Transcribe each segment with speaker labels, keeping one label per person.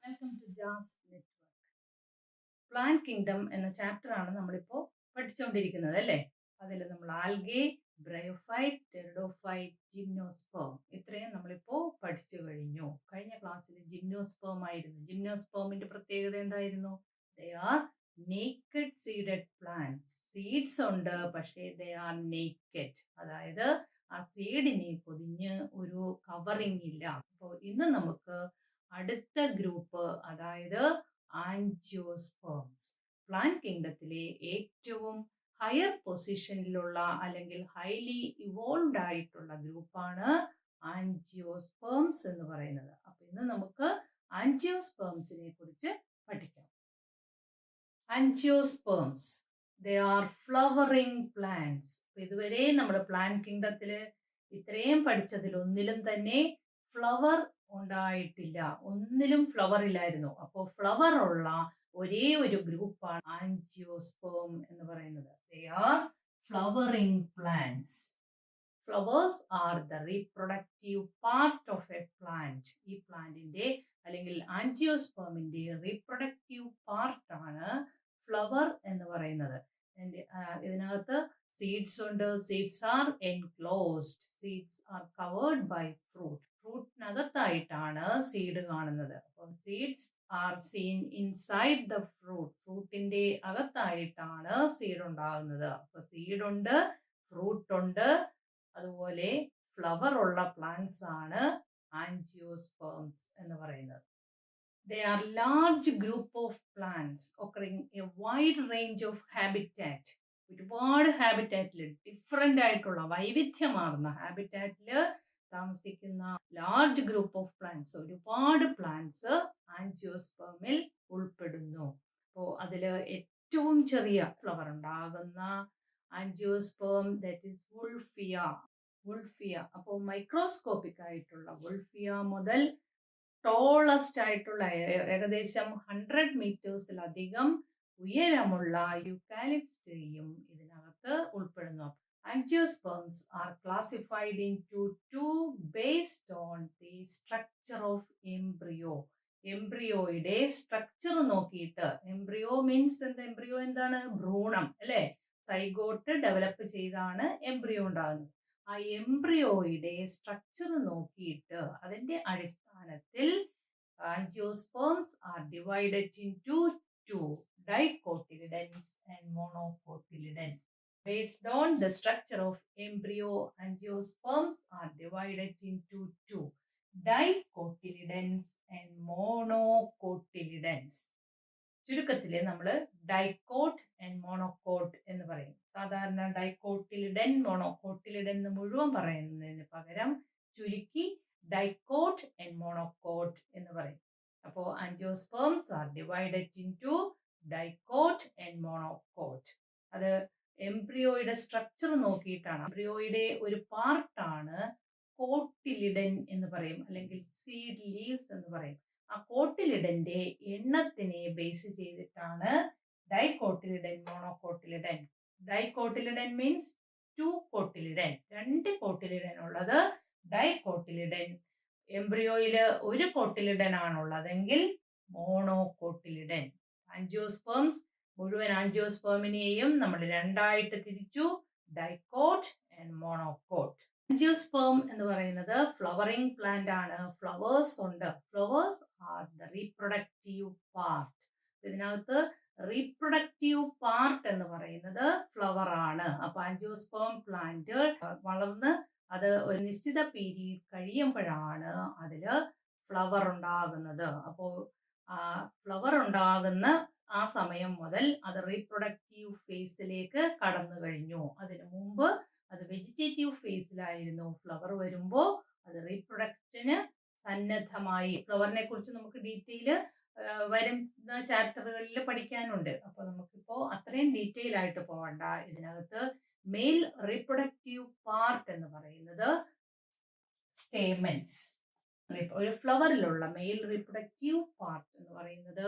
Speaker 1: Welcome to Jazz Network. Plant kingdom എന്ന chapter ആണ് നമ്മളിപ്പോൾ പഠിച്ചുകൊണ്ടിരിക്കുന്നത് അല്ലേ. അതിൽ നമ്മൾ ആൽഗെ, ബ്രയോഫൈറ്റ്, ടെറിഡോഫൈറ്റ്, ജിംനോസ്പേം ഇത്രയും നമ്മളിപ്പോൾ പഠിച്ചു കഴിഞ്ഞു. കഴിഞ്ഞ ക്ലാസ്സിൽ ജിംനോസ്പേം ആയിരുന്നു. ജിംനോസ്പേമിന്റെ പ്രത്യേകത എന്തായിരുന്നു? They are naked seeded plants. Seeds ഉണ്ട്, പക്ഷേ ദേ ആർ നേക്കഡ്, അതായത് ആ സീഡിനെ പൊതിഞ്ഞ് ഒരു കവറിങ് ഇല്ല. അപ്പോൾ ഇന്ന് നമുക്ക് അടുത്ത ഗ്രൂപ്പ്, അതായത് ആൻജിയോസ്പേംസ്, പ്ലാന്റ് കിങ്ഡത്തിലെ ഏറ്റവും ഹയർ പൊസിഷനിലുള്ള അല്ലെങ്കിൽ ഹൈലി ഇവോൾവ് ആയിട്ടുള്ള ഗ്രൂപ്പാണ് ആൻജിയോസ്പേംസ് എന്ന് പറയുന്നത്. അപ്പൊ ഇന്ന് നമുക്ക് ആൻജിയോസ്പേംസിനെ കുറിച്ച് പഠിക്കാം. Angiosperms, they are flowering plants. ഇതുവരെ നമ്മുടെ പ്ലാന്റ് കിങ്ഡത്തില് ഇത്രയും പഠിച്ചതിൽ ഒന്നിലും തന്നെ ഫ്ലവർ ഉണ്ടായിട്ടില്ല, ഒന്നിലും ഫ്ലവർ ഇല്ലായിരുന്നു. അപ്പോൾ ഫ്ലവർ ഉള്ള ഒരേ ഒരു ഗ്രൂപ്പാണ് ആൻജിയോസ്പേം എന്ന് പറയുന്നത്. They are flowering plants. Flowers are the reproductive part of A plant. ഈ പ്ലാന്റിന്റെ അല്ലെങ്കിൽ ആൻജിയോസ്പേമിന്റെ റീപ്രൊഡക്റ്റീവ് പാർട്ടാണ് ഫ്ലവർ എന്ന് പറയുന്നത്. ഇതിനകത്ത് സീഡ്സ് ഉണ്ട്. Seeds are enclosed. Seeds are covered by fruit. ഫ്രൂട്ടിനകത്തായിട്ടാണ് സീഡ് കാണുന്നത്. അപ്പോൾ seeds are seen inside the fruit. ഫ്രൂട്ടിന്റെ അകത്തായിട്ടാണ് സീഡ് ഉണ്ടാകുന്നത്. അപ്പൊ സീഡ് ഉണ്ട്, ഫ്രൂട്ട് ഉണ്ട്, അതുപോലെ ഫ്ലവർ ഉള്ള പ്ലാന്റ്സ് ആണ് ആൻജിയോസ്പേംസ് എന്ന് പറയുന്നത്. They are large group of plants occurring a wide range of habitat. ഒരുപാട് ഹാബിറ്റാറ്റിൽ, ഡിഫറെന്റ് ആയിട്ടുള്ള വൈവിധ്യമാർന്ന ഹാബിറ്റാറ്റിൽ താമസിക്കുന്ന ലാർജ് ഗ്രൂപ്പ് ഓഫ് പ്ലാന്റ്സ്, ഒരുപാട് പ്ലാന്റ്സ് ആൻജിയോസ്പേമിൽ ഉൾപ്പെടുന്നു. അപ്പോൾ അതിൽ ഏറ്റവും ചെറിയ ഫ്ലവർ ഉണ്ടാകുന്ന angiosperm that is Wolffia. Wolffia, അപ്പോൾ മൈക്രോസ്കോപ്പിക് ആയിട്ടുള്ള വുൾഫിയ മുതൽ ടോളസ്റ്റ് ആയിട്ടുള്ള ഏകദേശം 100 മീറ്റേഴ്സിലധികം ഉയരമുള്ള യൂക്കാലിപ്സ് ട്രീയും ഇതിനകത്ത് ഉൾപ്പെടുന്നു. Angiosperms are classified into two based on the structure of embryo. എംബ്രിയോയുടെ സ്ട്രക്ചർ നോക്കിയിട്ട്, എംബ്രിയോ മീൻസ് എന്താ? എംബ്രിയോ എന്താണ്? ഭ്രൂണം അല്ലെ. സൈഗോട്ട് ഡെവലപ്പ് ചെയ്താണ് എംബ്രിയോ ഉണ്ടാകുന്നത്. ആ എംബ്രിയോയുടെ സ്ട്രക്ചർ നോക്കിയിട്ട് അതിന്റെ അടിസ്ഥാനത്തിൽ angiosperms are divided into two, dicotyledons and monocotyledons. Based on the structure of embryo, angiosperms are divided into two, dicotyledons and monocotyledons. ചുരുക്കത്തിൽ നമ്മൾ ഡൈക്കോട്ട് ആൻഡ് മോണോക്കോട്ട് എന്ന് പറയും. സാധാരണ ഡൈക്കോട്ടിലിഡൻ, മോണോക്കോട്ടിലിഡൻ എന്ന് മുഴുവൻ പറയുന്നതിന് പകരം ചുരുക്കി ഡൈക്കോട്ട് ആൻഡ് മോണോക്കോട്ട് എന്ന് പറയും. അപ്പോൾ angiosperms are divided into dicot and monocot. അത് എംബ്രിയോയുടെ സ്ട്രക്ചർ നോക്കിയിട്ടാണ്. എംബ്രിയോയുടെ ഒരു പാർട്ടാണ് കോട്ടിലിഡൻ എന്ന് പറയും, അല്ലെങ്കിൽ സീഡ് ലീവ്സ് എന്ന് പറയും. ആ കോട്ടിലിഡന്റെ എണ്ണത്തിനെ ബേസ് ചെയ്തിട്ടാണ് ഡൈകോട്ടിലിഡൻ, മോണോകോട്ടിലിഡൻ. ഡൈകോട്ടിലിഡൻ മീൻസ് 2 കോട്ടിലിഡൻ, 2 കോട്ടിലിഡൻ ഉള്ളത് ഡൈകോട്ടിലിഡൻ. എംബ്രിയോയില് 1 കോട്ടിലിഡൻ ആണുള്ളതെങ്കിൽ മോണോകോട്ടിലിഡൻ. ആൻജിയോസ്പേംസ്, മുഴുവൻ ആൻജിയോസ്പേമിനെയും നമ്മൾ രണ്ടായിട്ട് തിരിച്ചു, ഡൈക്കോട്ട് ആൻഡ് മോണോക്കോട്ട്. ആൻജിയോസ്പേം എന്ന് പറയുന്നത് ഫ്ലവറിംഗ് പ്ലാന്റ് ആണ്. ഫ്ലവേഴ്സ് ഉണ്ട്. Flowers are the reproductive part. ഇതിനകത്ത് റീപ്രൊഡക്റ്റീവ് പാർട്ട് എന്ന് പറയുന്നത് ഫ്ലവർ ആണ്. അപ്പൊ ആൻജിയോസ്പേം പ്ലാന്റ് വളർന്ന് അത് ഒരു നിശ്ചിത പീരീഡ് കഴിയുമ്പോഴാണ് അതില് ഫ്ലവർ ഉണ്ടാകുന്നത്. അപ്പോൾ ഫ്ലവർ ഉണ്ടാകുന്ന ആ സമയം മുതൽ അത് റീപ്രൊഡക്റ്റീവ് ഫേസിലേക്ക് കടന്നു കഴിഞ്ഞു. അതിനു മുമ്പ് അത് വെജിറ്റേറ്റീവ് ഫേസിലായിരുന്നു. ഫ്ലവർ വരുമ്പോൾ അത് റീപ്രൊഡക്ഷന് സന്നദ്ധമായി. ഫ്ലവറിനെ കുറിച്ച് നമുക്ക് ഡീറ്റെയിൽ വരുന്ന ചാപ്റ്ററുകളിൽ പഠിക്കാനുണ്ട്. അപ്പോൾ നമുക്കിപ്പോ അത്രയും ഡീറ്റെയിൽ ആയിട്ട് പോകണ്ട. ഇതിനകത്ത് മെയിൽ റീപ്രൊഡക്റ്റീവ് പാർട്ട് എന്ന് പറയുന്നത് സ്റ്റേമൻസ്. ഒരു ഫ്ലവറിലുള്ള മെയിൽ റീപ്രൊഡക്റ്റീവ് പാർട്ട് എന്ന് പറയുന്നത്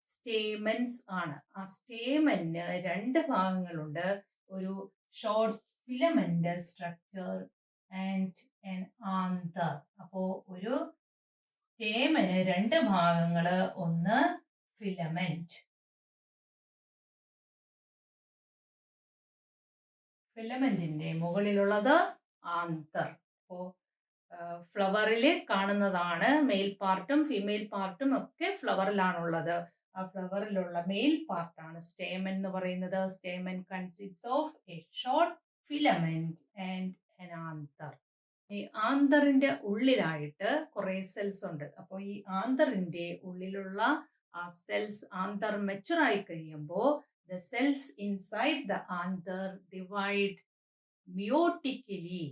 Speaker 1: സ്റ്റേമൻസ് ആണ്. ആ സ്റ്റേമന് 2 ഭാഗങ്ങളുണ്ട്. ഒരു short filamental structure and an anther. അപ്പോ ഒരു സ്റ്റേമന് 2 ഭാഗങ്ങള്, ഒന്ന് ഫിലമെന്റ്. ഫിലമെന്റിന്റെ മുകളിലുള്ളത് ആന്തർ. അപ്പോ ഫ്ലവറിൽ കാണുന്നതാണ് മെയിൽ പാർട്ടും ഫീമെയിൽ പാർട്ടും ഒക്കെ ഫ്ലവറിലാണുള്ളത്. ആ ഫ്ലവറിലുള്ള മെയിൽ പാർട്ടാണ് സ്റ്റേമൻ എന്ന് പറയുന്നത്. Stamen consist of A short filament and N anther. ഈ ആന്തറിന്റെ ഉള്ളിലായിട്ട് കുറെ സെൽസ് ഉണ്ട്. അപ്പോൾ ഈ ആന്തറിന്റെ ഉള്ളിലുള്ള ആ സെൽസ്, ആന്തർ മെച്ചുർ ആയി കഴിയുമ്പോൾ the cells inside the anther divide meiotically.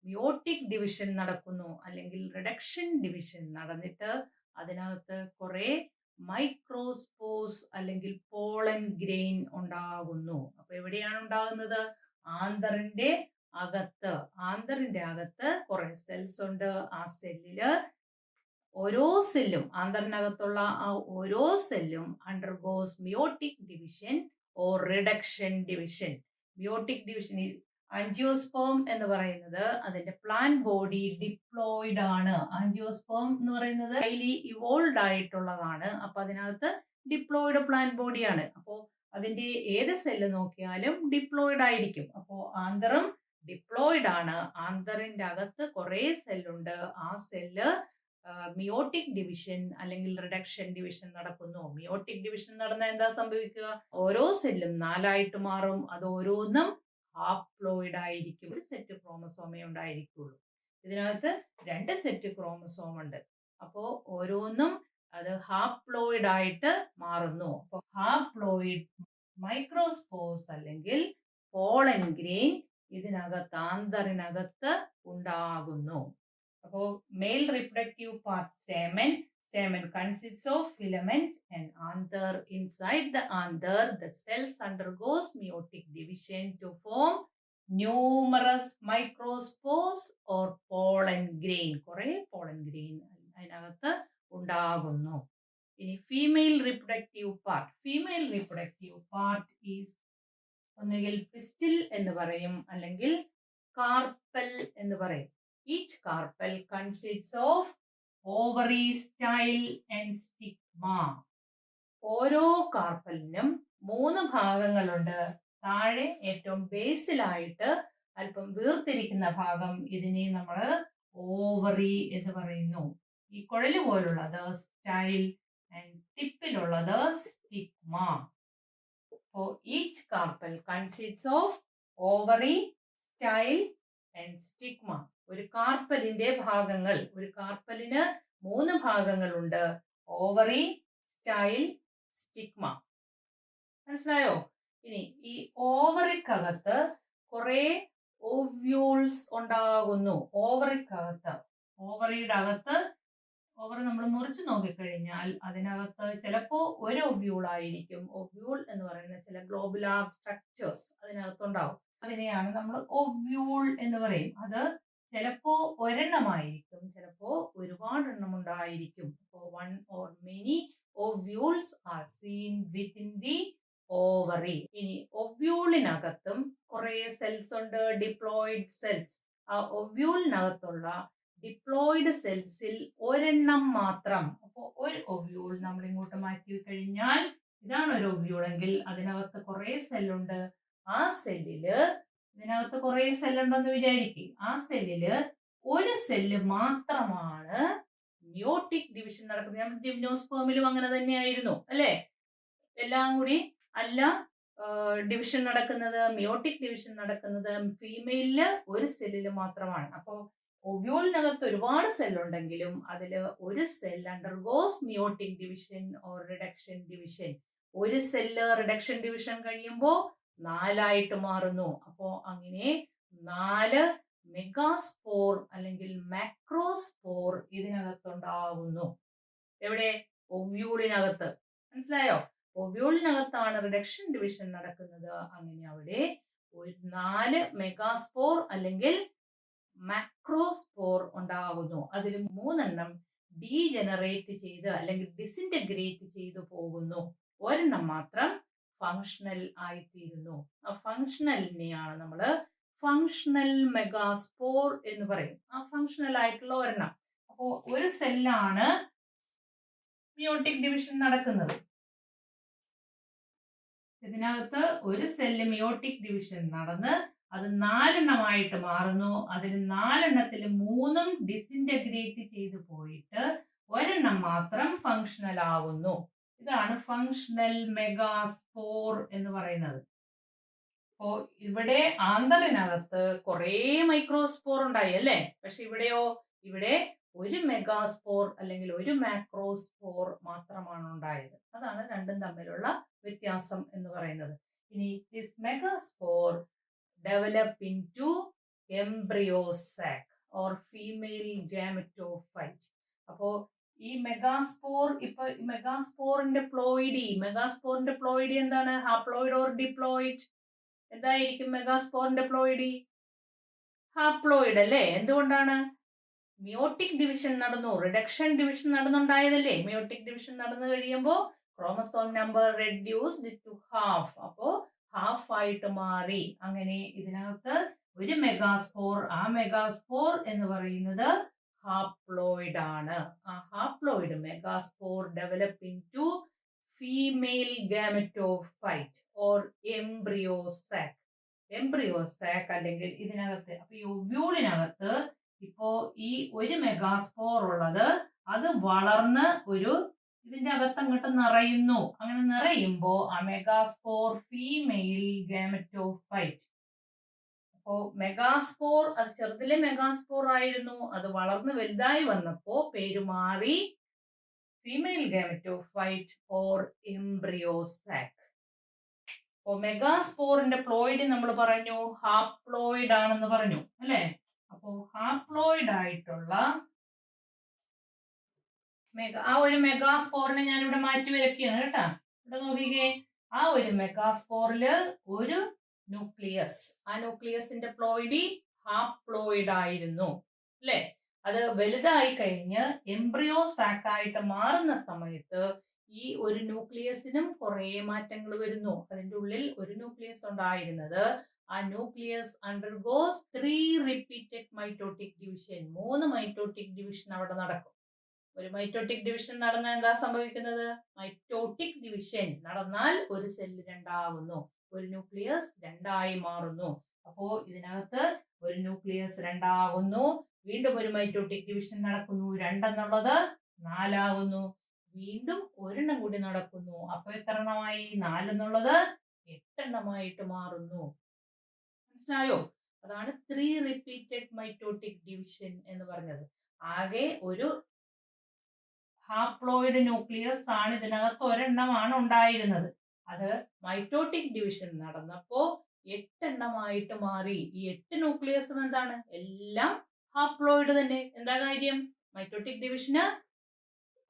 Speaker 1: Meiotic division നടക്കുന്നു, അല്ലെങ്കിൽ റിഡക്ഷൻ ഡിവിഷൻ നടന്നിട്ട് അതിനകത്ത് കുറെ മൈക്രോസ്പോർസ് അല്ലെങ്കിൽ പോളൻ ഗ്രെയിൻ ഉണ്ടാകുന്നു. അപ്പൊ എവിടെയാണ് ഉണ്ടാകുന്നത്? ആന്തറിന്റെ അകത്ത്. ആന്തറിന്റെ അകത്ത് കുറെ സെൽസ് ഉണ്ട്. ആ സെല്ലില് ഓരോ സെല്ലും, ആന്തറിനകത്തുള്ള ആ ഓരോ സെല്ലും undergoes meiotic division or reduction division. Meiotic division, angiosperm എന്ന് പറയുന്നത് അതിന്റെ പ്ലാന്റ് ബോഡി ഡിപ്ലോയിഡ് ആണ്. ആൻജിയോസ്പേം എന്ന് പറയുന്നത് ഹൈലി ഇവോൾവ് ആയിട്ടുള്ളതാണ്. അപ്പൊ അതിനകത്ത് ഡിപ്ലോയിഡ് പ്ലാന്റ് ബോഡിയാണ്. അപ്പോ അതിന്റെ ഏത് സെല്ല് നോക്കിയാലും ഡിപ്ലോയിഡ് ആയിരിക്കും. അപ്പോ ആന്തറും ഡിപ്ലോയിഡ് ആണ്. ആന്തറിന്റെ അകത്ത് കുറെ സെല്ലുണ്ട്. ആ സെല്ല് മിയോട്ടിക് ഡിവിഷൻ അല്ലെങ്കിൽ റിഡക്ഷൻ ഡിവിഷൻ നടക്കുന്നു. മിയോട്ടിക് ഡിവിഷൻ നടന്നാൽ എന്താ സംഭവിക്കുക? ഓരോ സെല്ലും 4ആയിട്ട് മാറും. അത് ഓരോന്നും ഹാപ്ലോയിഡ് ആയിരിക്കും. ഒരു സെറ്റ് ക്രോമസോമേ ഉണ്ടായിരിക്കുള്ളൂ. ഇതിനകത്ത് 2 സെറ്റ് ക്രോമസോം ഉണ്ട്. അപ്പോ ഓരോന്നും അത് ഹാപ്ലോയിഡ് ആയിട്ട് മാറുന്നു. അപ്പൊ ഹാപ്ലോയിഡ് മൈക്രോസ്പോർസ് അല്ലെങ്കിൽ പോളൻ ഗ്രെയിൻ ഇതിനകത്ത്, ആന്തറിനകത്ത് ഉണ്ടാകുന്നു. അപ്പോ male reproductive part stamen. Stamen consists of filament and anther. Inside the anther, the cells undergoes meiotic division to form numerous microspores or pollen grain. കുറെ pollen grain അതിനകത്ത് ഉണ്ടാകുന്നു. ഇനി female reproductive part. Female reproductive part is ഒന്നുകിൽ pistil എന്ന് പറയും, അല്ലെങ്കിൽ carpal എന്ന് പറയും. Each carpel consists of ovary, style and stigma. ഓരോ കാർപ്പലിനും 3 ഭാഗങ്ങളുണ്ട്. താഴെ ഏറ്റവും ബേസിലായിട്ട് അല്പം വീർത്തിരിക്കുന്ന ഭാഗം, ഇതിനെ നമ്മൾ ഓവറി എന്ന് പറയുന്നു. ഈ കുഴല് പോലുള്ളത് സ്റ്റൈൽ ആൻഡ് ടിപ്പിലുള്ളത് stigma. So each carpel consists of ovary, style and stigma. ഒരു കാർപ്പലിന്റെ ഭാഗങ്ങൾ, ഒരു കാർപ്പലിന് 3 ഭാഗങ്ങളുണ്ട്. Ovary, style, stigma. മനസ്സിലായോ? ഇനി ഈ ഓവറിക്കകത്ത് കുറെ ഓവ്യൂൾസ് ഉണ്ടാകുന്നു. ഓവറിക്കകത്ത്, ഓവറിയുടെ അകത്ത്, ഓവറി നമ്മൾ മുറിച്ച് നോക്കിക്കഴിഞ്ഞാൽ അതിനകത്ത് ചിലപ്പോ ഒരു ഒവ്യൂൾ ആയിരിക്കും. ഒവ്യൂൾ എന്ന് പറയുന്ന ചില ഗ്ലോബുലാർ സ്ട്രക്ചേഴ്സ് അതിനകത്തുണ്ടാവും. അതിനെയാണ് നമ്മൾ ഒവ്യൂൾ എന്ന് പറയും. അത് ചിലപ്പോ ഒരെണ്ണമായിരിക്കും, ചിലപ്പോ ഒരുപാടെണ്ണം ഉണ്ടായിരിക്കും. One or many ovules are seen within the ovary. ഇനി ഒവ്യൂളിനകത്തും കുറെ സെൽസ് ഉണ്ട്, ഡിപ്ലോയിഡ് സെൽസ്. ആ ഒവ്യൂളിനകത്തുള്ള ഡിപ്ലോയിഡ് സെൽസിൽ ഒരെണ്ണം മാത്രം. അപ്പോൾ ഒരു ഒവ്യൂൾ നമ്മൾ ഇങ്ങോട്ട് മാറ്റി കഴിഞ്ഞാൽ, ഇതാണ് ഒരു ഒവ്യൂൾ എങ്കിൽ അതിനകത്ത് കുറെ സെല്ലുണ്ട്. ആ സെല്ലില്, ഇതിനകത്ത് കുറെ സെല്ലുണ്ടെന്ന് വിചാരിക്കും, ആ സെല്ലില് ഒരു സെല്ല് മാത്രമാണ് മിയോട്ടിക് ഡിവിഷൻ നടക്കുന്നത്. നമ്മൾ ജിംനോസ്പേമിലും അങ്ങനെ തന്നെയായിരുന്നു അല്ലേ? എല്ലാം കൂടി അല്ല ഡിവിഷൻ നടക്കുന്നത്. മിയോട്ടിക് ഡിവിഷൻ നടക്കുന്നത് ഫീമെയിലില് ഒരു സെല്ലില് മാത്രമാണ്. അപ്പോൾ ഒവ്യൂളിനകത്ത് ഒരുപാട് സെല്ലുണ്ടെങ്കിലും അതിൽ ഒരു cell undergoes meiotic division or reduction division. ഒരു സെല്ല് റിഡക്ഷൻ ഡിവിഷൻ കഴിയുമ്പോൾ 4ആയിട്ട് മാറുന്നു. അപ്പോ അങ്ങനെ 4 മെഗാസ്പോർ അല്ലെങ്കിൽ മാക്രോസ്പോർ ഇതിനകത്തുണ്ടാകുന്നു. എവിടെ? ഒവ്യൂളിനകത്ത്. മനസ്സിലായോ? ഒവ്യൂളിനകത്താണ് റിഡക്ഷൻ ഡിവിഷൻ നടക്കുന്നത്. അങ്ങനെ അവിടെ ഒരു 4 മെഗാസ്പോർ അല്ലെങ്കിൽ മാക്രോസ്പോർ ഉണ്ടാകുന്നു. അതിൽ 3 ഡീജനറേറ്റ് ചെയ്ത് അല്ലെങ്കിൽ ഡിസിന്റഗ്രേറ്റ് ചെയ്തു പോകുന്നു. ഒരെണ്ണം മാത്രം ഫങ്ഷണൽ ആയിത്തീരുന്നു. ആ ഫങ്ഷണലിനെയാണ് നമ്മൾ ഫങ്ഷണൽ മെഗാസ്പോർ എന്ന് പറയും. ആ ഫങ്ഷണൽ ആയിട്ടുള്ള ഒരെണ്ണം. അപ്പോൾ ഒരു സെല്ലാണ് മിയോട്ടിക് ഡിവിഷൻ നടക്കുന്നത്. ഇതിനകത്ത് ഒരു സെല്ല് മിയോട്ടിക് ഡിവിഷൻ നടന്ന് അത് 4 മാറുന്നു. അതിൽ 4 3 ഡിസിൻറ്റഗ്രേറ്റ് ചെയ്ത് പോയിട്ട് ഒരെണ്ണം മാത്രം ഫങ്ഷണൽ ആവുന്നു. ഇതാണ് ഫങ്ഷണൽ മെഗാസ്പോർ എന്ന് പറയുന്നത്. അപ്പോ ഇവിടെ ആന്തറിനകത്ത് കുറേ മൈക്രോസ്പോർ ഉണ്ടായി അല്ലേ? പക്ഷെ ഇവിടെയോ, ഇവിടെ ഒരു മെഗാസ്പോർ അല്ലെങ്കിൽ ഒരു മാക്രോസ്പോർ മാത്രമാണ് ഉണ്ടായത്. അതാണ് രണ്ടും തമ്മിലുള്ള വ്യത്യാസം എന്ന് പറയുന്നത്. ഇനി this megaspore develop into embryo sac or female gametophyte. അപ്പോ ഈ മെഗാസ്പോർ, ഇപ്പൊ മെഗാസ്പോറിന്റെ പ്ലോയിഡി എന്താണ്? Haploid or diploid? എന്തായിരിക്കും മെഗാസ്പോറിന്റെ പ്ലോയിഡി? ഹാപ്ലോയിഡ് അല്ലേ? എന്തുകൊണ്ടാണ്? മിയോട്ടിക് ഡിവിഷൻ നടന്നു, റിഡക്ഷൻ ഡിവിഷൻ നടന്നുണ്ടായതല്ലേ? മിയോട്ടിക് ഡിവിഷൻ നടന്നു കഴിയുമ്പോൾ chromosome number reduced to half, അപ്പോ ഹാഫ് ആയിട്ട് മാറി. അങ്ങനെ ഇതിനകത്ത് ഒരു മെഗാസ്പോർ, ആ മെഗാസ്പോർ എന്ന് പറയുന്നത് ഹാപ്ലോയിഡ് ആണ്. ആ haploid megaspore develop into female gametophyte or embryo sac അല്ലെങ്കിൽ ഇതിനകത്ത്, അപ്പൊ ഈ ഒവ്യൂളിനകത്ത് ഇപ്പോ ഈ ഒരു മെഗാസ്പോർ ഉള്ളത് അത് വളർന്ന് ഇതിന്റെ അകത്ത് അങ്ങോട്ട് നിറയുന്നു. അങ്ങനെ നിറയുമ്പോ ആ മെഗാസ്പോർ ഫീമെയിൽ ഗാമറ്റോഫൈറ്റ്. അപ്പോ മെഗാസ്പോർ അത് ചെറുതിലെ മെഗാസ്പോർ ആയിരുന്നു, അത് വളർന്ന് വലുതായി വന്നപ്പോ പേര് മാറി ഫീമെയിൽ ഗാമറ്റോഫൈറ്റ് ഓർ എംബ്രിയോ സാക്. അപ്പോ മെഗാസ്പോറിന്റെ പ്ലോയിഡ് നമ്മൾ പറഞ്ഞു ഹാപ്ലോയിഡ് ആണെന്ന് പറഞ്ഞു അല്ലെ? അപ്പോ ഹാപ്ലോയിഡ് ആയിട്ടുള്ള ആ ഒരു മെഗാസ്പോറിനെ ഞാൻ ഇവിടെ മാറ്റി വരയ്ക്കുകയാണ് കേട്ടാ. ഇവിടെ നോക്കിക്കേ, ആ ഒരു മെഗാസ്പോറില് ഒരു ന്യൂക്ലിയസ്, ആ ന്യൂക്ലിയസിന്റെ പ്ലോയിഡി ഹാപ്ലോയിഡ് ആയിരുന്നു അല്ലെ? അത് വലുതായി കഴിഞ്ഞ് എംബ്രിയോ സാക് ആയിട്ട് മാറുന്ന സമയത്ത് ഈ ഒരു ന്യൂക്ലിയസിനും കുറെ മാറ്റങ്ങൾ വരുന്നു. അതിന്റെ ഉള്ളിൽ ഒരു ന്യൂക്ലിയസ് ഉണ്ടായിരുന്നത്, ആ nucleus undergoes 3 repeated mitotic division. 3 mitotic division അവിടെ നടക്കും. ഒരു മൈറ്റോട്ടിക് ഡിവിഷൻ നടന്നാൽ എന്താ സംഭവിക്കുന്നത്? മൈറ്റോട്ടിക് ഡിവിഷൻ നടന്നാൽ ഒരു സെല്ല് രണ്ടാകുന്നു, ഒരു ന്യൂക്ലിയസ് രണ്ടായി മാറുന്നു. അപ്പോ ഇതിനകത്ത് ഒരു ന്യൂക്ലിയസ് രണ്ടാകുന്നു, വീണ്ടും ഒരു മൈറ്റോട്ടിക് ഡിവിഷൻ നടക്കുന്നു, 2 എന്നുള്ളത് 4 ആകുന്നു, വീണ്ടും ഒരെണ്ണം കൂടി നടക്കുന്നു. അപ്പൊ എത്ര എണ്ണമായി? 4 എന്നുള്ളത് 8 എണ്ണമായിട്ട് മാറുന്നു. മനസ്സിലായോ? അതാണ് 3 റിപ്പീറ്റഡ് മൈറ്റോട്ടിക് ഡിവിഷൻ എന്ന് പറഞ്ഞത്. ആകെ ഒരു ഹാപ്ലോയിഡ് ന്യൂക്ലിയസ് ആണ് ഇതിനകത്ത് ഒരെണ്ണമാണ് ഉണ്ടായിരുന്നത്. അത് മൈറ്റോട്ടിക് ഡിവിഷൻ നടന്നപ്പോ 8 എണ്ണമായിട്ട് മാറി. ഈ 8 ന്യൂക്ലിയസും എന്താണ്? എല്ലാം ഹാപ്ലോയിഡ് തന്നെ. എന്താ കാര്യം? മൈറ്റോട്ടിക് ഡിവിഷന്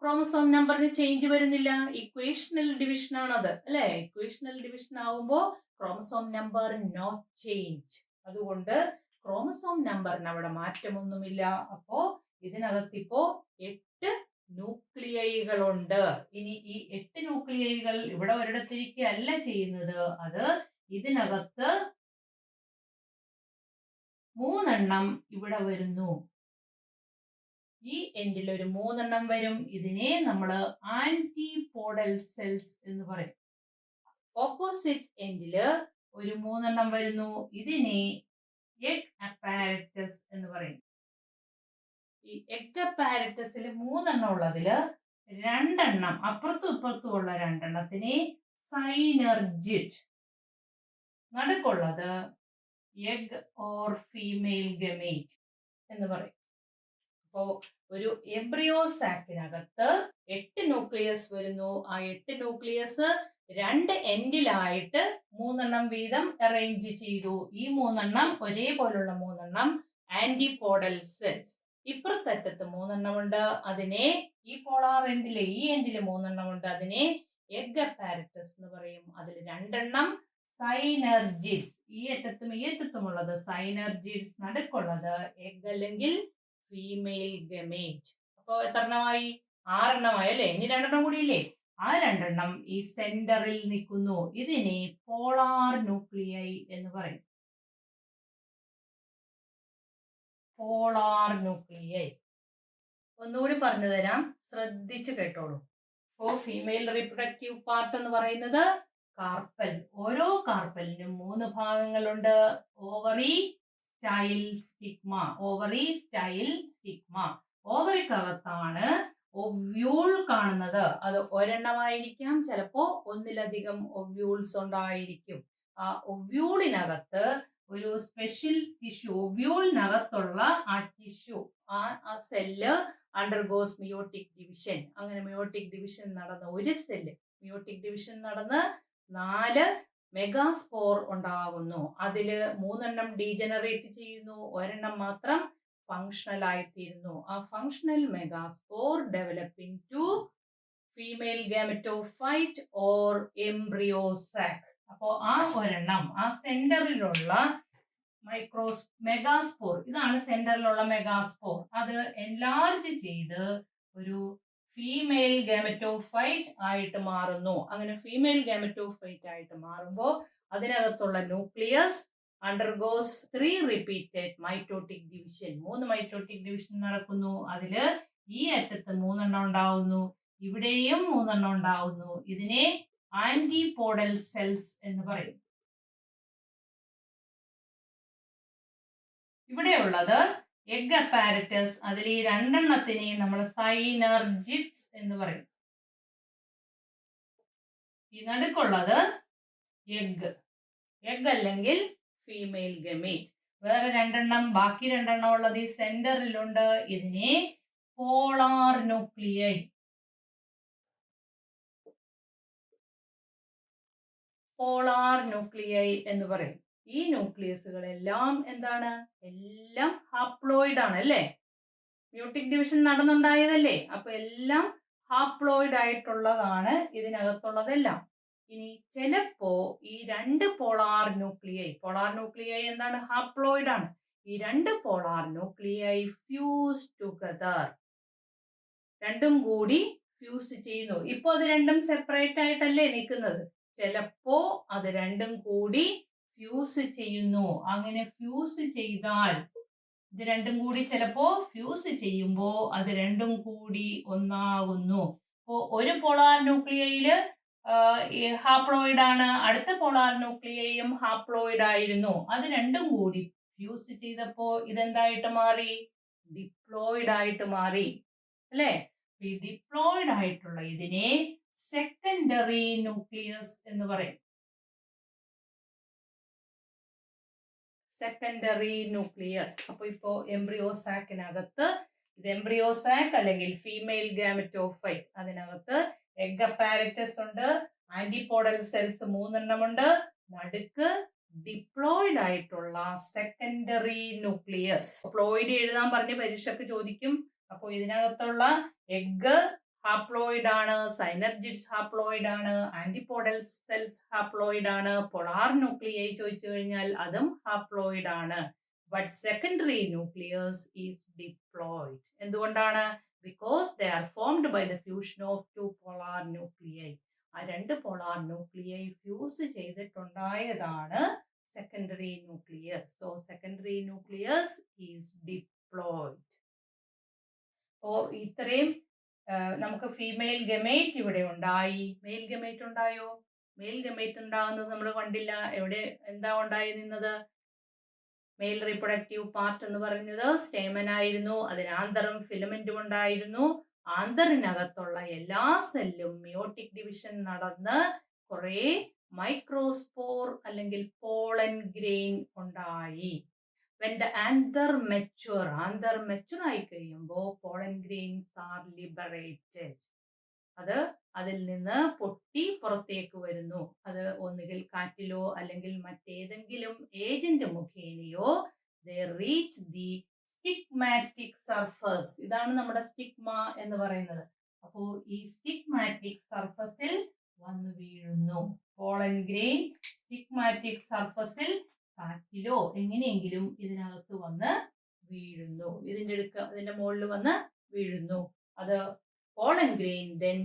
Speaker 1: ക്രോമസോം നമ്പറിന് ചേഞ്ച് വരുന്നില്ല, ഇക്വേഷണൽ ഡിവിഷൻ ആണത് അല്ലെ? ഇക്വേഷണൽ ഡിവിഷൻ ആവുമ്പോ ക്രോമസോം നമ്പർ നോ ചേഞ്ച്. അതുകൊണ്ട് ക്രോമസോം നമ്പറിന് അവിടെ മാറ്റമൊന്നുമില്ല. അപ്പോ ഇതിനകത്ത് ഇപ്പോ 8 ന്യൂക്ലിയൈകളുണ്ട്. ഇനി ഈ 8 ന്യൂക്ലിയൈകൾ ഇവിടെ ഒരിടത്തിരിക്കുകയല്ല ചെയ്യുന്നത്, അത് ഇതിനകത്ത് 3 എണ്ണം ഇവിടെ വരുന്നു. ഈ എൻഡിൽ ഒരു 3 എണ്ണം വരും. ഇതിനെ നമ്മൾ ആന്റിപോഡൽ സെൽസ് എന്ന് പറയും. ഓപ്പോസിറ്റ് എൻഡില് ഒരു 3 എണ്ണം വരുന്നു. ഇതിനെ എഗ് അപ്പാരറ്റസ് എന്ന് പറയും. ഈ എഗ് അപ്പാരറ്റസിൽ 3 എണ്ണം ഉള്ളതില് 2 എണ്ണം അപ്പുറത്തും ഇപ്പുറത്തും ഉള്ള 2 എണ്ണത്തിനെ സൈനർജിഡ്, നടുക്കുള്ളത് എഗ് ഓർ ഫീമെയിൽ ഗമേറ്റ് എന്ന് പറയും. അപ്പോ ഒരു എംബ്രിയോ സാക്കിനകത്ത് 8 ന്യൂക്ലിയസ് വരുന്നു. ആ 8 ന്യൂക്ലിയസ് 2 എൻഡിലായിട്ട് 3 എണ്ണം വീതം അറേഞ്ച് ചെയ്തു. ഈ 3 എണ്ണം ഒരേപോലുള്ള 3 എണ്ണം ആന്റിപോഡൽ സെൽസ്. ഇപ്പുറത്തറ്റത്ത് 3 എണ്ണം ഉണ്ട്, അതിനെ ഈ പോളാർ എൻഡില് ഈ എൻഡില് 3 എണ്ണം ഉണ്ട്, അതിനെ എഗ് അപ്പാരറ്റസ് എന്ന് പറയും. അതിൽ 2 എണ്ണം സൈനർജിഡ്സ്, ഈ അറ്റത്തും ഈ അറ്റത്തുമുള്ളത് സൈനർജിഡ്സ്, നടുക്കുള്ളത് എഗ് അല്ലെങ്കിൽ ഫീമെയിൽ ഗമേറ്റ്. അപ്പൊ എത്ര എണ്ണമായി? 6 എണ്ണമായി അല്ലെ? ഇനി 2 എണ്ണം കൂടിയില്ലേ? ആ 2 എണ്ണം ഈ സെന്ററിൽ നിൽക്കുന്നു. ഇതിനെ പോളാർ ന്യൂക്ലിയൈ എന്ന് പറയും. പോളാർ ന്യൂക്ലിയൈ ഒന്നുകൂടി പറഞ്ഞു തരാം, ശ്രദ്ധിച്ചു കേട്ടോളൂ. അപ്പോൾ ഫീമെയിൽ റീപ്രൊഡക്റ്റീവ് പാർട്ട് എന്ന് പറയുന്നത് കാർപ്പൽ. ഓരോ കാർപ്പലിനും 3 ഭാഗങ്ങളുണ്ട്. Ovary, style, stigma. Ovary, style, stigma. ഓവറിക്കകത്താണ് ഒവ്യൂൾ കാണുന്നത്. അത് ഒരെണ്ണമായിരിക്കാം, ചിലപ്പോ ഒന്നിലധികം ഒവ്യൂൾസ് ഉണ്ടായിരിക്കും. ആ ഒവ്യൂളിനകത്ത് ഒരു സ്പെഷ്യൽ ടിഷ്യൂ, ഒവ്യൂളിനകത്തുള്ള ആ ടിഷ്യൂ, ആ സെല്ല് അണ്ടർഗോസ് മിയോട്ടിക് ഡിവിഷൻ. അങ്ങനെ മിയോട്ടിക് ഡിവിഷൻ നടന്ന ഒരു സെല്ല്, മിയോട്ടിക് ഡിവിഷൻ നടന്ന് 4 മെഗാസ്പോർ ഉണ്ടാകുന്നു. അതില് 3 ഡീജനറേറ്റ് ചെയ്യുന്നു, ഒരെണ്ണം മാത്രം ഫങ്ഷണൽ ആയിത്തീരുന്നു. ആ functional megaspore develop into female gametophyte or embryo sac. അപ്പോ ആ ഒരെണ്ണം, ആ സെന്ററിലുള്ള മെഗാസ്പോർ, ഇതാണ് സെന്ററിലുള്ള മെഗാസ്പോർ, അത് എൻലാർജ് ചെയ്ത് ഒരു ഫീമെയിൽ ഗാമറ്റോഫൈറ്റ് ആയിട്ട് മാറുന്നു. അങ്ങനെ ഫീമെയിൽ ഗാമറ്റോഫൈറ്റ് ആയിട്ട് മാറുമ്പോൾ അതിനകത്തുള്ള nucleus undergoes 3 repeated mitotic division. 3 mitotic division നടക്കുന്നു. അതില് ഈ അറ്റത്ത് 3 ഉണ്ടാവുന്നു, ഇവിടെയും 3 ഉണ്ടാവുന്നു. ഇതിനെ ആന്റിപോഡൽ സെൽസ് എന്ന് പറയും. ഇവിടെയുള്ളത് എഗ് അപ്പാരറ്റസ്. അതിൽ ഈ 2 നമ്മൾ സൈനർജിഡ്സ് എന്ന് പറയും. ഈ നടുക്കുള്ളത് എഗ് അല്ലെങ്കിൽ ഫീമെയിൽ ഗമേറ്റ്. വേറെ 2 ബാക്കി 2 ഉള്ളത് ഈ സെന്ററിലുണ്ട്. ഇതിനെ പോളാർ ന്യൂക്ലിയൈ. പോളാർ ന്യൂക്ലിയൈ എന്ന് പറയും. ഈ ന്യൂക്ലിയസുകളെല്ലാം എന്താണ്? എല്ലാം ഹാപ്ലോയിഡ് ആണ് അല്ലേ? മ്യൂട്ടിക് ഡിവിഷൻ നടന്നുണ്ടായതല്ലേ? അപ്പൊ എല്ലാം ഹാപ്ലോയിഡ് ആയിട്ടുള്ളതാണ് ഇതിനകത്തുള്ളതെല്ലാം. ഇനി ചിലപ്പോ ഈ 2 പോളാർ ന്യൂക്ലിയൈ എന്താണ്? ഹാപ്ലോയിഡ് ആണ്. ഈ 2 പോളാർ ന്യൂക്ലിയൈ ഫ്യൂസ് ടുഗദർ, രണ്ടും കൂടി ഫ്യൂസ് ചെയ്യുന്നു. ഇപ്പൊ അത് രണ്ടും സെപ്പറേറ്റ് ആയിട്ടല്ലേ നിൽക്കുന്നത്. ചിലപ്പോ അത് രണ്ടും കൂടി ഫ്യൂസ് ചെയ്യുന്നു. അങ്ങനെ ഫ്യൂസ് ചെയ്താൽ, ഇത് രണ്ടും കൂടി ചിലപ്പോ ഫ്യൂസ് ചെയ്യുമ്പോ അത് രണ്ടും കൂടി ഒന്നാകുന്നു. അപ്പോ ഒരു പോളാർ ന്യൂക്ലിയയില് ഹാപ്ലോയിഡ് ആണ്, അടുത്ത പോളാർ ന്യൂക്ലിയയും ഹാപ്ലോയിഡ് ആയിരുന്നു. അത് രണ്ടും കൂടി ഫ്യൂസ് ചെയ്തപ്പോ ഇതെന്തായിട്ട് മാറി? ഡിപ്ലോയിഡ് ആയിട്ട് മാറി അല്ലേ? ഈ ഡിപ്ലോയിഡ് ആയിട്ടുള്ള ഇതിനെ സെക്കൻഡറി ന്യൂക്ലിയസ് എന്ന് പറയും. Secondary nucleus. അപ്പൊ ഇപ്പോ എംബ്രിയോസാക്കിനകത്ത്, ഇത് എംബ്രിയോസാക് അല്ലെങ്കിൽ ഫീമെയിൽ ഗാമറ്റോഫൈറ്റ്, അതിനകത്ത് എഗ് അപ്പാരറ്റസ് ഉണ്ട്, ആന്റിപോഡൽ സെൽസ് 3 ഉണ്ട്, നടുക്ക് ഡിപ്ലോയിഡ് ആയിട്ടുള്ള സെക്കൻഡറി ന്യൂക്ലിയസ്. ഡിപ്ലോയിഡ് എഴുതാൻ പറഞ്ഞ് പരീക്ഷയ്ക്ക് ചോദിക്കും. അപ്പോൾ ഇതിനകത്തുള്ള എഗ് ഹാപ്ലോയിഡ് ആണ്, സൈനർജിഡ്സ് ഹാപ്ലോയിഡ് ആണ്, ആന്റിപോഡൽ സെൽസ് ഹാപ്ലോയിഡ് ആണ്, പോളാർ ന്യൂക്ലിയൈ ചോദിച്ചു കഴിഞ്ഞാൽ അതും ഹാപ്ലോയിഡ് ആണ്. But secondary nucleus is diploid. എന്തുകൊണ്ടാണ്? Because they are formed by the fusion of 2 polar nuclei. ആ 2 പോളാർ ന്യൂക്ലിയൈ ഫ്യൂസ് ചെയ്തിട്ടുണ്ടായതാണ് secondary nucleus. So secondary nucleus is diploid. ഓ ഇത്രയും നമുക്ക് ഫീമെയിൽ ഗമേറ്റ് ഇവിടെ ഉണ്ടായി. മെയിൽ ഗമേറ്റ് ഉണ്ടായോ? മെയിൽ ഗമേറ്റ് ഉണ്ടാകുന്നത് നമ്മൾ കണ്ടില്ല. എവിടെ എന്താ ഉണ്ടായി നിന്നത്? മെയിൽ റീപ്രൊഡക്റ്റീവ് പാർട്ട് എന്ന് പറയുന്നത് സ്റ്റേമൻ ആയിരുന്നു. അതിന് ആന്തറും ഫിലമെന്റും ഉണ്ടായിരുന്നു. ആന്തറിനകത്തുള്ള എല്ലാ സെല്ലും മിയോട്ടിക് ഡിവിഷൻ നടന്ന് കുറെ മൈക്രോസ്പോർ അല്ലെങ്കിൽ പോളൻ ഗ്രെയിൻ ഉണ്ടായി. When the anther mature ആയി കഴിയുമ്പോൾ pollen grains are liberated. അത് അതിൽ നിന്ന് പൊട്ടി പുറത്തേക്ക് വരുന്നു. അത് ഒന്നുകിൽ കാറ്റിലോ അല്ലെങ്കിൽ മറ്റേതെങ്കിലും agent മുഖേനയോ they reach the stigmatic surface. ഇതാണ് നമ്മുടെ സ്റ്റിഗ്മ എന്ന് പറയുന്നത്. അപ്പോൾ ഈ സ്റ്റിഗ്മാറ്റിക് സർഫസിൽ വന്നു വീഴുന്നു. പോളൻ ഗ്രെയിൻ സ്റ്റിഗ്മാറ്റിക് സർഫസിൽ കാറ്റിലോ എങ്ങനെയെങ്കിലും ഇതിനകത്ത് വന്ന് വീഴുന്നു. ഇതിന്റെ മുകളിൽ വന്ന് വീഴുന്നു. അത് pollen grain then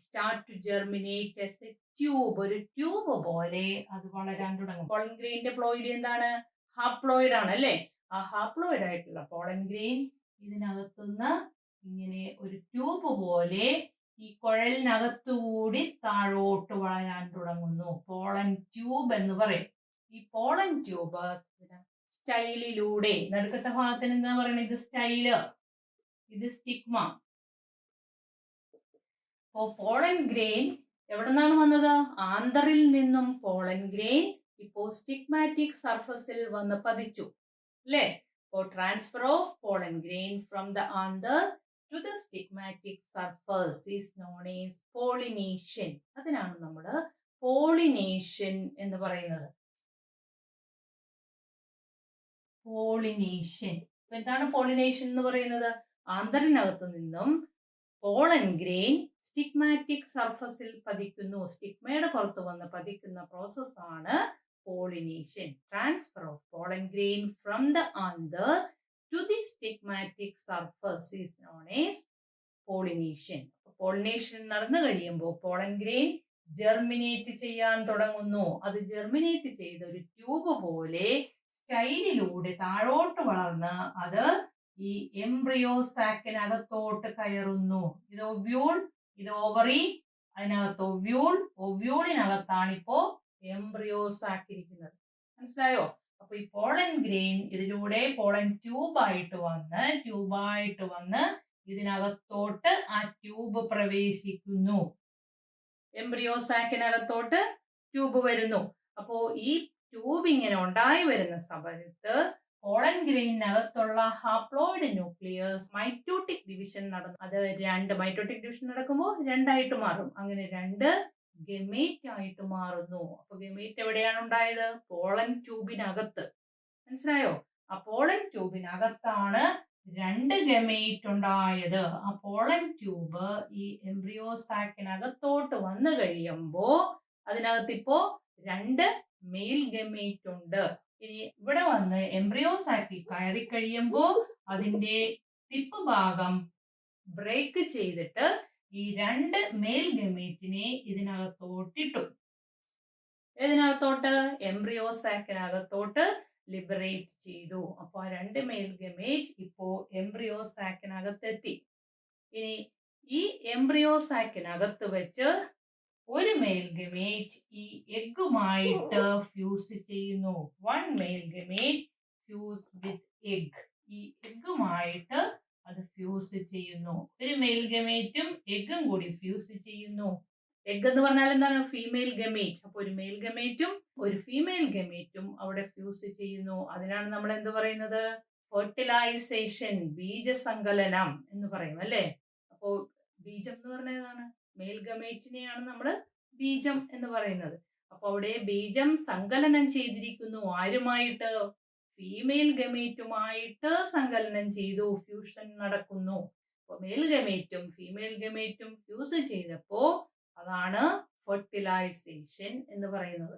Speaker 1: start to germinate as a tube. ഒരു ട്യൂബ് പോലെ അത് വളരാൻ തുടങ്ങും. പോളൻ ഗ്രെയിന്റെ പ്ലോയിഡ് എന്താണ്? ഹാപ്ലോയിഡ് ആണ് അല്ലേ? ആ ഹാപ്ലോയിഡ് ആയിട്ടുള്ള പോളൻ ഗ്രെയിൻ ഇതിനകത്തുനിന്ന് ഇങ്ങനെ ഒരു ട്യൂബ് പോലെ ഈ കുഴലിനകത്തുകൂടി താഴോട്ട് വളരാൻ തുടങ്ങുന്നു. പോളൻ ട്യൂബ് എന്ന് പറയും. ഈ പോളൻ ട്യൂബ് സ്റ്റൈലിലൂടെ, നടുക്കത്തെ ഭാഗത്തിന് എന്താ പറയുന്നത്, ഇത് സ്റ്റൈല്, ഇത് സ്റ്റിഗ്മ. അപ്പോ പോളൻ ഗ്രെയിൻ എവിടെ നിന്നാണ് വന്നത്? ആന്തറിൽ നിന്നും പോളൻ ഗ്രെയിൻ ഇപ്പോ സ്റ്റിഗ്മാറ്റിക് സർഫസിൽ വന്ന് പതിച്ചു അല്ലേ? അപ്പോൾ transfer of pollen grain from the anther to the stigmatic surface is known is pollination. അതിനാണ് നമ്മൾ പോളിനേഷൻ എന്ന് പറയുന്നത്. പോളിനേഷൻ. എന്താണ് പോളിനേഷൻ എന്ന് പറയുന്നത്? ആന്തറിനകത്ത് നിന്നും പോളൻ ഗ്രെയിൻ സ്റ്റിഗ്മാറ്റിക് സർഫസിൽ പതിക്കുന്നു. സ്റ്റിഗ്മയുടെ പുറത്ത് വന്ന് പതിക്കുന്ന പ്രോസസ്സാണ് pollination. Transfer of pollen grain from the anther to the stigmatic surface is known as pollination. Pollination നടന്നു കഴിയുമ്പോൾ പോളൻ ഗ്രെയിൻ ജെർമിനേറ്റ് ചെയ്യാൻ തുടങ്ങുന്നു. അത് ജെർമിനേറ്റ് ചെയ്ത ഒരു ട്യൂബ് പോലെ സ്റ്റൈലിലൂടെ താഴോട്ട് വളർന്ന് അത് ഈ എംബ്രിയോ സാക്കിനകത്തോട്ട് കയറുന്നു. ഇത് ഒവ്യൂൾ, ഇത് ഓവറി, അതിനകത്ത് ഒവ്യൂൾ, ഒവ്യൂളിനകത്താണ് ഇപ്പോ എംബ്രിയോ സാക്ക് ഇരിക്കുന്നത്. മനസ്സിലായോ? അപ്പൊ ഈ പോളൻ ഗ്രെയിൻ ഇതിലൂടെ പോളൻ ട്യൂബായിട്ട് വന്ന് ഇതിനകത്തോട്ട് ആ ട്യൂബ് പ്രവേശിക്കുന്നു. എംബ്രിയോ സാക്കിനകത്തോട്ട് ട്യൂബ് വരുന്നു. അപ്പോ ഈ ട്യൂബ് ഇങ്ങനെ ഉണ്ടായി വരുന്ന സമയത്ത് പോളൻ ഗ്രെയിനകത്തുള്ള ഹാപ്ലോയിഡ് ന്യൂക്ലിയസ് മൈറ്റോട്ടിക് ഡിവിഷൻ നടന്നു. അത് മൈറ്റോട്ടിക് ഡിവിഷൻ നടക്കുമ്പോൾ രണ്ടായിട്ട് മാറും. അങ്ങനെ 2 ഗമേറ്റ് ആയിട്ട് മാറുന്നു. അപ്പൊ ഗമേറ്റ് എവിടെയാണ് ഉണ്ടായത്? പോളൻ ട്യൂബിനകത്ത്. മനസ്സിലായോ? ആ പോളൻ ട്യൂബിനകത്താണ് 2 ഗമേറ്റ് ഉണ്ടായത്. ആ പോളൻ ട്യൂബ് ഈ എംബ്രിയോ സാക്കിനകത്തോട്ട് വന്നു കഴിയുമ്പോ അതിനകത്ത് ഇപ്പോ 2 മെയിൽ ഗമേറ്റ് ഉണ്ട്. ഇനി ഇവിടെ വന്ന് എംബ്രിയോ സാക്കിൽ കയറി കഴിയുമ്പോൾ അതിന്റെ ടിപ്പ് ഭാഗം ബ്രേക്ക് ചെയ്തിട്ട് ഈ 2 മെയിൽ ഗമേറ്റിനെ ഇതിനകത്തോട്ടിട്ടു. ഇതിനകത്തോട്ട് എംബ്രിയോ സാക്കിനകത്തോട്ട് ലിബറേറ്റ് ചെയ്തു. അപ്പൊ ആ 2 മെയിൽ ഗമേറ്റ് ഇപ്പോ എംബ്രിയോ സാക്കിനകത്തെത്തി. ഇനി ഈ എംബ്രിയോ സാക്കിനകത്ത് വെച്ച് ഒരു മെയിൽ ഗമേറ്റ് ഈ എഗ്ഗുമായിട്ട് ഫ്യൂസ് ചെയ്യുന്നു. 1 male gamete fuse with egg. ഈ എഗ്ഗുമായിട്ട് അത് ഫ്യൂസ് ചെയ്യുന്നു. ഒരു മെയിൽ ഗമേറ്റും എഗ്ഗും കൂടി ഫ്യൂസ് ചെയ്യുന്നു. എഗ് എന്ന് പറഞ്ഞാൽ എന്താണ്? Female gamete. അപ്പൊ ഒരു മെയിൽ ഗമേറ്റും ഒരു ഫീമെയിൽ ഗമേറ്റും അവിടെ ഫ്യൂസ് ചെയ്യുന്നു. അതിനാണ് നമ്മൾ എന്ത് പറയുന്നത്? ഫെർട്ടിലൈസേഷൻ, ബീജസങ്കലനം എന്ന് പറയും അല്ലേ? അപ്പോ ബീജം എന്ന് പറഞ്ഞാൽ ഏതാണ്? മെയിൽ ഗമേറ്റിനെയാണ് നമ്മൾ ബീജം എന്ന് പറയുന്നത്. അപ്പൊ അവിടെ ബീജം സങ്കലനം ചെയ്തിരിക്കുന്നു. ആരുമായിട്ട്? ഫീമെയിൽ ഗമേറ്റുമായിട്ട് സങ്കലനം ചെയ്തു. ഫ്യൂഷൻ നടക്കുന്നു. അപ്പൊ മെയിൽ ഗമേറ്റും ഫീമെയിൽ ഗമേറ്റും ഫ്യൂസ് ചെയ്തപ്പോ അതാണ് ഫെർട്ടിലൈസേഷൻ എന്ന് പറയുന്നത്.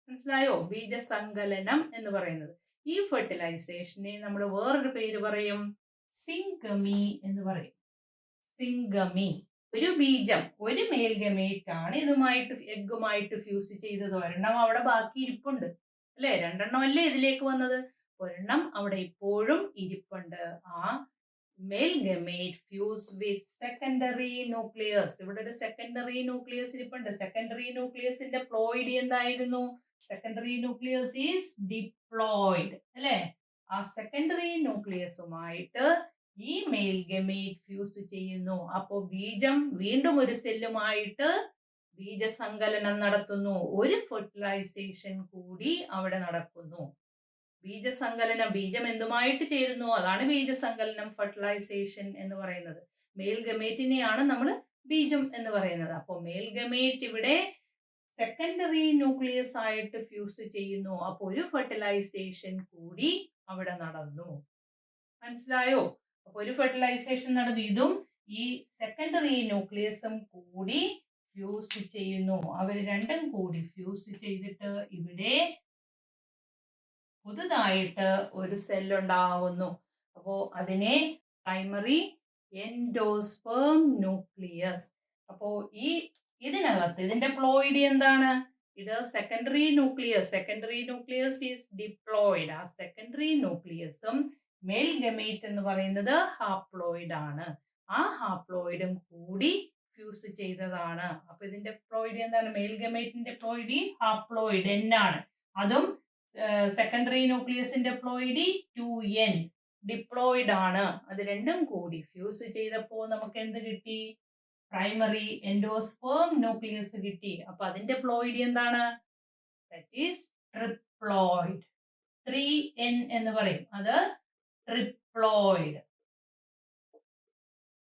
Speaker 1: മനസ്സിലായോ? ബീജസങ്കലനം എന്ന് പറയുന്നത്. ഈ ഫെർട്ടിലൈസേഷനെ നമ്മൾ വേറൊരു പേര് പറയും, സിംഗമി എന്ന് പറയും. സിംഗമി. ഒരു ബീജം, ഒരു മെയിൽ ഗമേറ്റ് ആണ് ഇതുമായിട്ട് എഗ്ഗുമായിട്ട് ഫ്യൂസ് ചെയ്തത്. ഒരെണ്ണം അവിടെ ബാക്കി ഇരിപ്പുണ്ട് അല്ലെ? 2 എണ്ണം അല്ലേ ഇതിലേക്ക് വന്നത്? ഒരെണ്ണം അവിടെ ഇപ്പോഴും ഇരിപ്പുണ്ട്. ആ മെയിൽ ഗമേറ്റ് ഫ്യൂസ് വിത്ത് സെക്കൻഡറി ന്യൂക്ലിയസ്. ഇവിടെ ഒരു സെക്കൻഡറി ന്യൂക്ലിയസ് ഇരിപ്പുണ്ട്. സെക്കൻഡറി ന്യൂക്ലിയസിന്റെ പ്ലോയിഡ് എന്തായിരുന്നു? സെക്കൻഡറി ന്യൂക്ലിയസ് ഈസ് ഡിപ്ലോയിഡ് അല്ലെ? ആ സെക്കൻഡറി ന്യൂക്ലിയസുമായിട്ട് ഈ മെയിൽ ഗമേറ്റ് ഫ്യൂസ് ചെയ്യുന്നു. അപ്പോ ബീജം വീണ്ടും ഒരു സെല്ലുമായിട്ട് ബീജസങ്കലനം നടത്തുന്നു. ഒരു ഫെർട്ടിലൈസേഷൻ കൂടി അവിടെ നടക്കുന്നു. ബീജസങ്കലനം, ബീജം എന്തുമായിട്ട് ചേരുന്നു അതാണ് ബീജസങ്കലനം, ഫെർട്ടിലൈസേഷൻ എന്ന് പറയുന്നത്. മെയിൽ ഗമേറ്റിനെയാണ് നമ്മൾ ബീജം എന്ന് പറയുന്നത്. അപ്പോൾ മെയിൽ ഗമേറ്റ് ഇവിടെ സെക്കൻഡറി ന്യൂക്ലിയസ് ആയിട്ട് ഫ്യൂസ് ചെയ്യുന്നു. അപ്പോൾ ഒരു ഫെർട്ടിലൈസേഷൻ കൂടി അവിടെ നടന്നു. മനസ്സിലായോ? അപ്പൊ ഒരു ഫെർട്ടിലൈസേഷൻ നടന്നു. ഇതും ഈ സെക്കൻഡറി ന്യൂക്ലിയസും കൂടി ഫ്യൂസ് ചെയ്യുന്നു. അവർ രണ്ടും കൂടി ഫ്യൂസ് ചെയ്തിട്ട് ഇവിടെ പുതുതായിട്ട് ഒരു സെൽ ഉണ്ടാവുന്നു. അപ്പോ അതിനെ പ്രൈമറി എൻഡോസ്പേം ന്യൂക്ലിയസ്. അപ്പോ ഇതിനകത്ത് ഇതിന്റെ പ്ലോയിഡ് എന്താണ്? ഇത് secondary nucleus. Secondary nucleus is diploid. ആ സെക്കൻഡറി ന്യൂക്ലിയസും മെയിൽ ഗമേറ്റ് എന്ന് പറയുന്നത് ഹാപ്ലോയിഡ് ആണ്. ആ ഹാപ്ലോയിഡും കൂടി ഫ്യൂസ് ചെയ്തതാണ്. അപ്പൊ ഇതിന്റെ പ്ലോയിഡി എന്താണ്? മെയിൽ ഗമേറ്റിന്റെ പ്ലോയിഡി ഹാപ്ലോയിഡ് N ആണ്. അതും സെക്കൻഡറി ന്യൂക്ലിയസിന്റെ പ്ലോയിഡി 2N ഡിപ്ലോയിഡ് ആണ്. അത് രണ്ടും കൂടി ഫ്യൂസ് ചെയ്തപ്പോൾ നമുക്ക് എന്ത് കിട്ടി? പ്രൈമറി എൻഡോസ്പേം ന്യൂക്ലിയസ് കിട്ടി. അപ്പൊ അതിന്റെ പ്ലോയിഡി എന്താണ്? That is triploid. 3N എന്ന് പറയും. അത് ട്രിപ്ലോയിഡ്.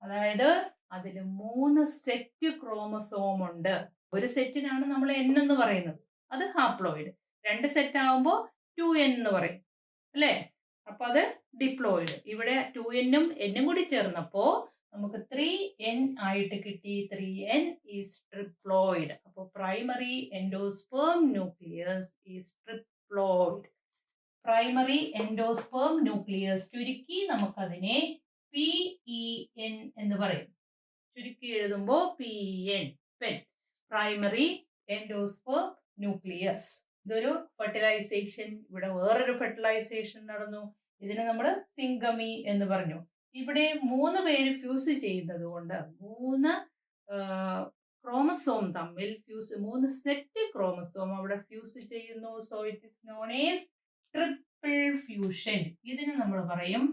Speaker 1: അതായത് അതിൽ 3 സെറ്റ് ക്രോമസോം ഉണ്ട്. ഒരു സെറ്റിനാണ് നമ്മൾ N എന്ന് പറയുന്നത്. അത് ഹാപ്ലോയിഡ്. 2 സെറ്റ് ആവുമ്പോൾ 2N എന്ന് പറയും അല്ലേ? അപ്പൊ അത് ഡിപ്ലോയിഡ്. ഇവിടെ 2N-ഉം N-ഉം കൂടി ചേർന്നപ്പോ നമുക്ക് 3N ആയിട്ട് കിട്ടി. 3N is triploid. അപ്പോൾ primary endosperm nucleus is triploid. Primary endosperm nucleus ചുരുക്കി നമുക്കതിനെ PEN എന്ന് പറയും. ചുരുക്കി എഴുതുമ്പോൾ PEN, pen, primary endosperm nucleus. ഇതൊരു ഫെർട്ടിലൈസേഷൻ. ഇവിടെ വേറൊരു ഫെർട്ടിലൈസേഷൻ നടന്നു. ഇതിന് നമ്മൾ സിംഗമി എന്ന് പറഞ്ഞു. ഇവിടെ 3 പേര് ഫ്യൂസ് ചെയ്യുന്നത് കൊണ്ട് 3 ക്രോമസോം തമ്മിൽ ഫ്യൂസ്, 3 സെറ്റ് ക്രോമസോം അവിടെ ഫ്യൂസ് ചെയ്യുന്നു. So it is known as triple fusion. ഇതിന് നമ്മൾ പറയും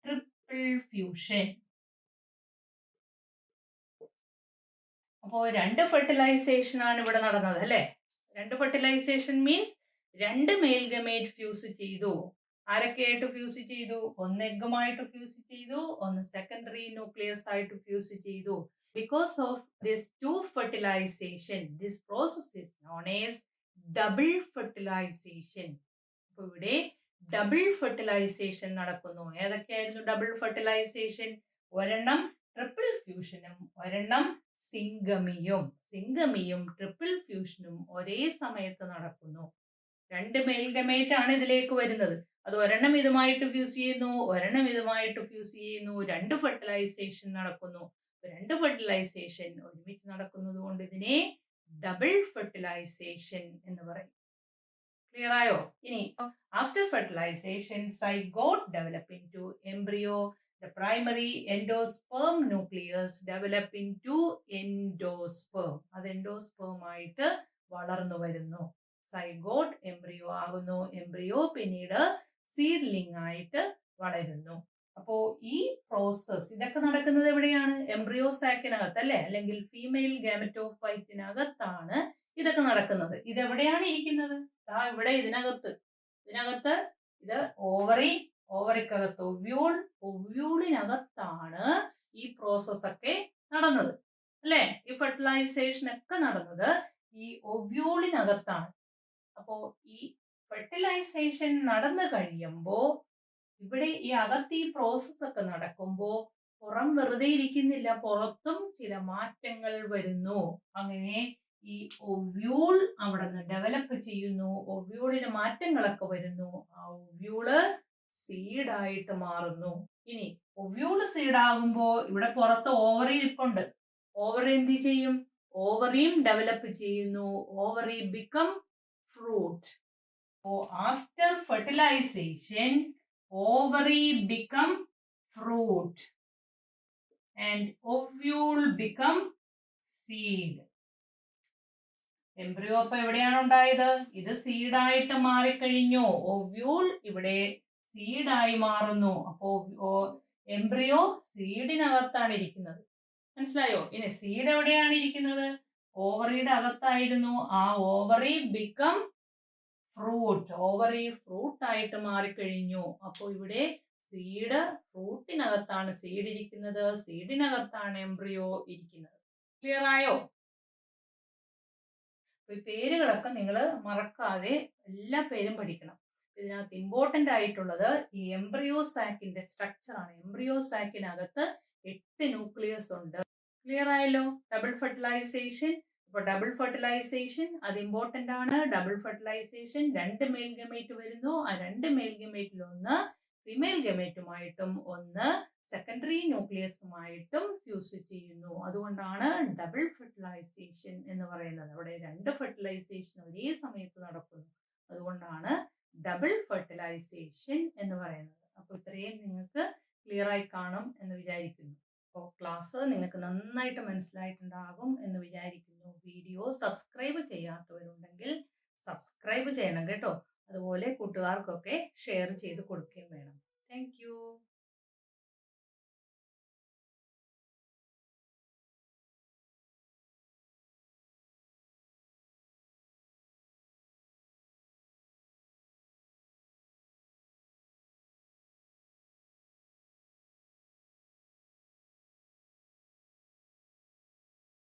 Speaker 1: ട്രിപ്പിൾ ഫ്യൂഷൻ. അപ്പോ 2 ഫെർട്ടിലൈസേഷൻ ആണ് ഇവിടെ നടന്നത് അല്ലെ? 2 fertilisation means 2 male gamete fuse ചെയ്തു. ആരൊക്കെയായിട്ട് ഫ്യൂസ് ചെയ്തു? ഒന്ന് എഗ്ഗുമായിട്ട് ഫ്യൂസ് ചെയ്തു, ഒന്ന് സെക്കൻഡറി ന്യൂക്ലിയസ് ആയിട്ട് ഫ്യൂസ് ചെയ്തു. Because of this 2 fertilisation, this process is known as double fertilisation. അപ്പൊ ഇവിടെ ഡബിൾ ഫെർട്ടിലൈസേഷൻ നടക്കുന്നു. ഏതൊക്കെയായിരുന്നു ഡബിൾ ഫെർട്ടിലൈസേഷൻ? ഒരെണ്ണം ട്രിപ്പിൾ ഫ്യൂഷനും ഒരെണ്ണം സിംഗമിയും. സിംഗമിയും ട്രിപ്പിൾ ഫ്യൂഷനും ഒരേ സമയത്ത് നടക്കുന്നു. 2 മെയിൽ ഗമേറ്റ് ആണ് ഇതിലേക്ക് വരുന്നത്. അത് ഒരെണ്ണം ഇതുമായിട്ട് ഫ്യൂസ് ചെയ്യുന്നു, ഒരെണ്ണം ഇതുമായിട്ട് ഫ്യൂസ് ചെയ്യുന്നു. 2 ഫെർട്ടിലൈസേഷൻ നടക്കുന്നു. 2 ഫെർട്ടിലൈസേഷൻ ഒരുമിച്ച് നടക്കുന്നത് കൊണ്ട് ഇതിനെ ഡബിൾ ഫെർട്ടിലൈസേഷൻ എന്ന് പറയും. ക്ലിയർ ആയോ? ഇനി after fertilisation zygote develop into embryo. The primary endosperm nucleus develop into endosperm. അത് എൻഡോസ്പേം ആയിട്ട് വളർന്നു വരുന്നു. സൈഗോട്ട് എംബ്രിയോ ആകുന്നു. എംബ്രിയോ പിന്നീട് സീഡ്ലിംഗ് ആയിട്ട് വളരുന്നു. അപ്പോ ഈ പ്രോസസ് ഇതൊക്കെ നടക്കുന്നത് എവിടെയാണ്? എംബ്രിയോ സാക്കിനകത്ത് അല്ലെ? അല്ലെങ്കിൽ ഫീമെയിൽ ഗാമറ്റോഫൈറ്റിനകത്താണ് ഇതൊക്കെ നടക്കുന്നത്. ഇതെവിടെയാണ് ഇരിക്കുന്നത്? ഇവിടെ ഇതിനകത്ത് ഇത് ഓവറിക്കകത്ത് ഒവ്യൂൾ, ഒവ്യൂളിനകത്താണ് ഈ പ്രോസസ് ഒക്കെ നടന്നത് അല്ലെ? ഈ ഫെർട്ടിലൈസേഷൻ ഒക്കെ നടന്നത് ഈ ഒവ്യൂളിനകത്താണ്. അപ്പോ ഈ ഫെർട്ടിലൈസേഷൻ നടന്നു കഴിയുമ്പോ ഇവിടെ ഈ അകത്ത് ഈ പ്രോസസ് ഒക്കെ നടക്കുമ്പോ പുറം വെറുതെ ഇരിക്കുന്നില്ല, പുറത്തും ചില മാറ്റങ്ങൾ വരുന്നു. അങ്ങനെ ഈ ഒവ്യൂൾ അവിടെ നിന്ന് ഡെവലപ്പ് ചെയ്യുന്നു. ഒവ്യൂളിന് മാറ്റങ്ങളൊക്കെ വരുന്നു. ആ ഒവ്യൂള് സീഡായിട്ട് മാറുന്നു. ഇനി ഒവ്യൂള് സീഡാകുമ്പോ ഇവിടെ പുറത്ത് ഓവറി ഇരിപ്പുണ്ട്. ഓവറി എന്ത് ചെയ്യും? ഓവറിയും ഡെവലപ്പ് ചെയ്യുന്നു. Ovary become fruit. After fertilisation ovary become fruit and ovule become seed. Embryo അപ്പൊ എവിടെയാണ് ഉണ്ടായത്? ഇത് സീഡായിട്ട് മാറിക്കഴിഞ്ഞു. ഒവ്യൂൾ ഇവിടെ സീഡായി മാറുന്നു. അപ്പോ എംബ്രിയോ സീഡിനകത്താണ് ഇരിക്കുന്നത്. മനസ്സിലായോ? ഇനി സീഡ് എവിടെയാണ് ഇരിക്കുന്നത്? ഓവറിയുടെ അകത്തായിരുന്നു. ആ ovary become fruit. Ovary fruit ആയിട്ട് മാറിക്കഴിഞ്ഞു. അപ്പോൾ ഇവിടെ സീഡ് ഫ്രൂട്ടിനകത്താണ് സീഡ് ഇരിക്കുന്നത്. സീഡിനകത്താണ് എംബ്രിയോ ഇരിക്കുന്നത്. ക്ലിയർ ആയോ? ഈ പേരുകളൊക്കെ നിങ്ങൾ മറക്കാതെ എല്ലാ പേരും പഠിക്കണം. ഇതിനകത്ത് ഇമ്പോർട്ടന്റ് ആയിട്ടുള്ളത് ഈ എംബ്രിയോ സാക്കിന്റെ സ്ട്രക്ചർ ആണ്. എംബ്രിയോ സാക്കിനകത്ത് 8 ന്യൂക്ലിയസ് ഉണ്ട്. ക്ലിയർ ആയല്ലോ? Double fertilisation. അപ്പൊ ഡബിൾ ഫെർട്ടിലൈസേഷൻ അത് ഇമ്പോർട്ടന്റ് ആണ്. ഡബിൾ ഫെർട്ടിലൈസേഷൻ 2 മെയിൽ ഗമേറ്റ് വരുന്നു. ആ 2 മെയിൽ ഗമേറ്റിൽ ഒന്ന് ഫീമെയിൽ ഗമേറ്റുമായിട്ടും ഒന്ന് സെക്കൻഡറി ന്യൂക്ലിയസുമായിട്ടും ഫ്യൂസ് ചെയ്യുന്നു. അതുകൊണ്ടാണ് ഡബിൾ ഫെർട്ടിലൈസേഷൻ എന്ന് പറയുന്നത്. അവിടെ 2 ഫെർട്ടിലൈസേഷൻ ഒരേ സമയത്ത് നടക്കുന്നു. അതുകൊണ്ടാണ് ഡബിൾ ഫെർട്ടിലൈസേഷൻ എന്ന് പറയുന്നത്. അപ്പൊ ഇത്രയും നിങ്ങൾക്ക് ക്ലിയർ ആയി കാണും എന്ന് വിചാരിക്കുന്നു. അപ്പോൾ ക്ലാസ് നിങ്ങൾക്ക് നന്നായിട്ട് മനസ്സിലായിട്ടുണ്ടാകും എന്ന് വിചാരിക്കുന്നു. വീഡിയോ സബ്സ്ക്രൈബ് ചെയ്യാത്തവരുണ്ടെങ്കിൽ സബ്സ്ക്രൈബ് ചെയ്യണം കേട്ടോ. അതുപോലെ കൂട്ടുകാർക്കൊക്കെ ഷെയർ ചെയ്ത് കൊടുക്കുകയും വേണം. Thank you.